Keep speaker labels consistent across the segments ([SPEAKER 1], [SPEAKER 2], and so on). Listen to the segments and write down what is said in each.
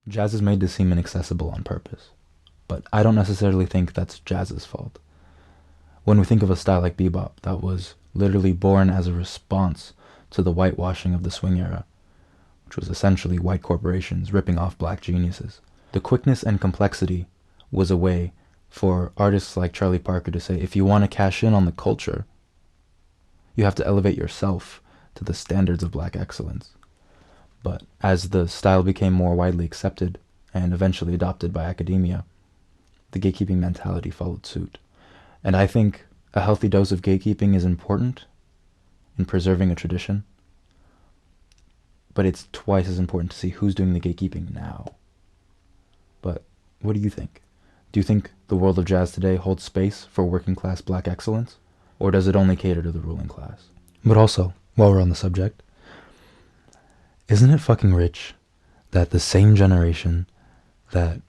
[SPEAKER 1] Jazz is made to seem inaccessible on purpose, but I don't necessarily think that's jazz's fault. When we think of a style like bebop, that was literally born as a response to the whitewashing of the swing era, which was essentially white corporations ripping off black geniuses. The quickness and complexity was a way for artists like Charlie Parker to say, if you want to cash in on the culture, you have to elevate yourself to the standards of black excellence. But as the style became more widely accepted and eventually adopted by academia, the gatekeeping mentality followed suit. And I think a healthy dose of gatekeeping is important in preserving a tradition, but it's twice as important to see who's doing the gatekeeping now. But what do you think? Do you think the world of jazz today holds space for working class black excellence? Or does it only cater to the ruling class? But also, while we're on the subject, isn't it fucking rich that the same generation that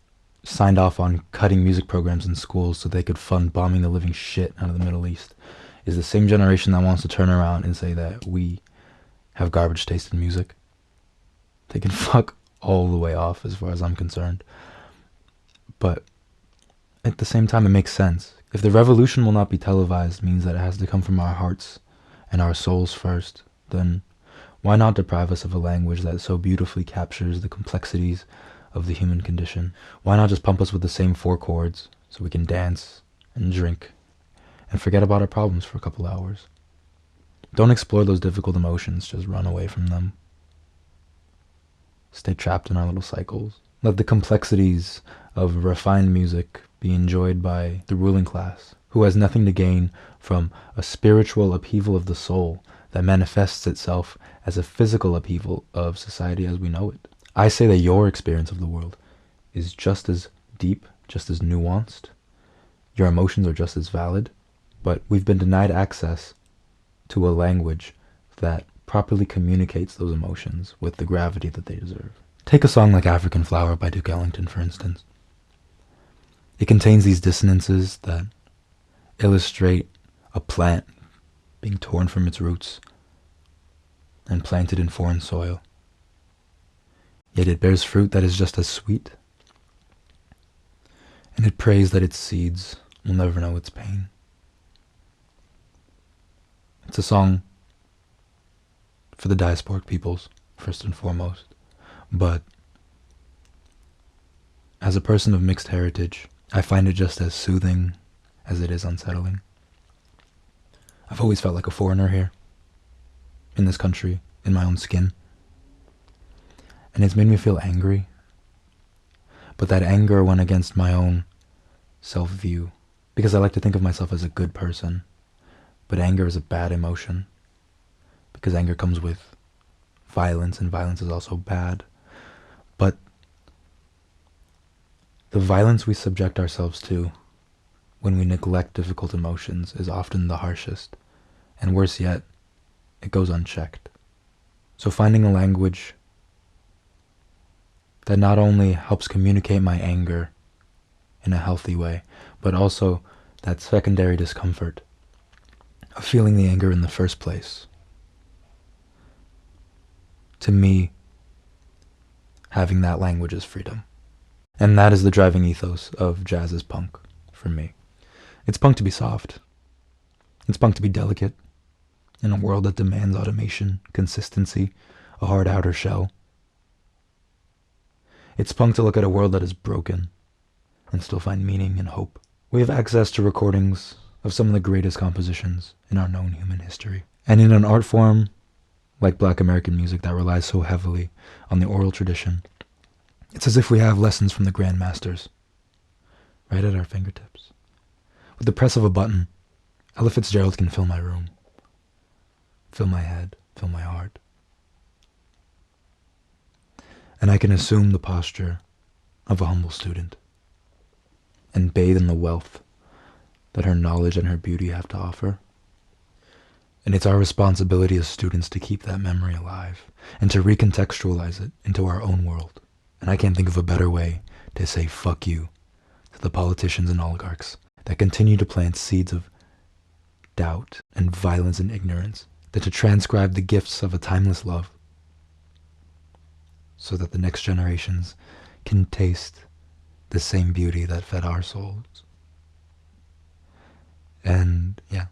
[SPEAKER 1] signed off on cutting music programs in schools so they could fund bombing the living shit out of the Middle East is the same generation that wants to turn around and say that we have garbage taste in music? They can fuck all the way off as far as I'm concerned. But at the same time, it makes sense. If the revolution will not be televised means that it has to come from our hearts and our souls first, then why not deprive us of a language that so beautifully captures the complexities of the human condition? Why not just pump us with the same 4 chords so we can dance and drink and forget about our problems for a couple hours? Don't explore those difficult emotions, just run away from them. Stay trapped in our little cycles. Let the complexities of refined music be enjoyed by the ruling class, who has nothing to gain from a spiritual upheaval of the soul that manifests itself as a physical upheaval of society as we know it. I say that your experience of the world is just as deep, just as nuanced. Your emotions are just as valid, but we've been denied access to a language that properly communicates those emotions with the gravity that they deserve. Take a song like African Flower by Duke Ellington, for instance. It contains these dissonances that illustrate a plant being torn from its roots and planted in foreign soil. Yet it bears fruit that is just as sweet, and it prays that its seeds will never know its pain. It's a song for the diasporic peoples, first and foremost, but as a person of mixed heritage, I find it just as soothing as it is unsettling. I've always felt like a foreigner here, in this country, in my own skin. And it's made me feel angry. But that anger went against my own self-view, because I like to think of myself as a good person. But anger is a bad emotion, because anger comes with violence, and violence is also bad. But the violence we subject ourselves to when we neglect difficult emotions is often the harshest, and worse yet, it goes unchecked. So finding a language that not only helps communicate my anger in a healthy way, but also that secondary discomfort of feeling the anger in the first place. To me, having that language is freedom. And that is the driving ethos of jazz's punk for me. It's punk to be soft. It's punk to be delicate in a world that demands automation, consistency, a hard outer shell. It's punk to look at a world that is broken and still find meaning and hope. We have access to recordings of some of the greatest compositions in our known human history. And in an art form like Black American music that relies so heavily on the oral tradition, it's as if we have lessons from the grandmasters right at our fingertips. With the press of a button, Ella Fitzgerald can fill my room, fill my head, fill my heart. And I can assume the posture of a humble student and bathe in the wealth that her knowledge and her beauty have to offer. And it's our responsibility as students to keep that memory alive and to recontextualize it into our own world. And I can't think of a better way to say fuck you to the politicians and oligarchs that continue to plant seeds of doubt and violence and ignorance than to transcribe the gifts of a timeless love so that the next generations can taste the same beauty that fed our souls. And yeah,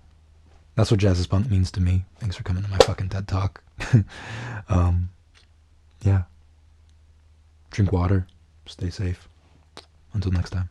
[SPEAKER 1] that's what jazz is punk means to me. Thanks for coming to my fucking TED Talk. Yeah. Drink water. Stay safe. Until next time.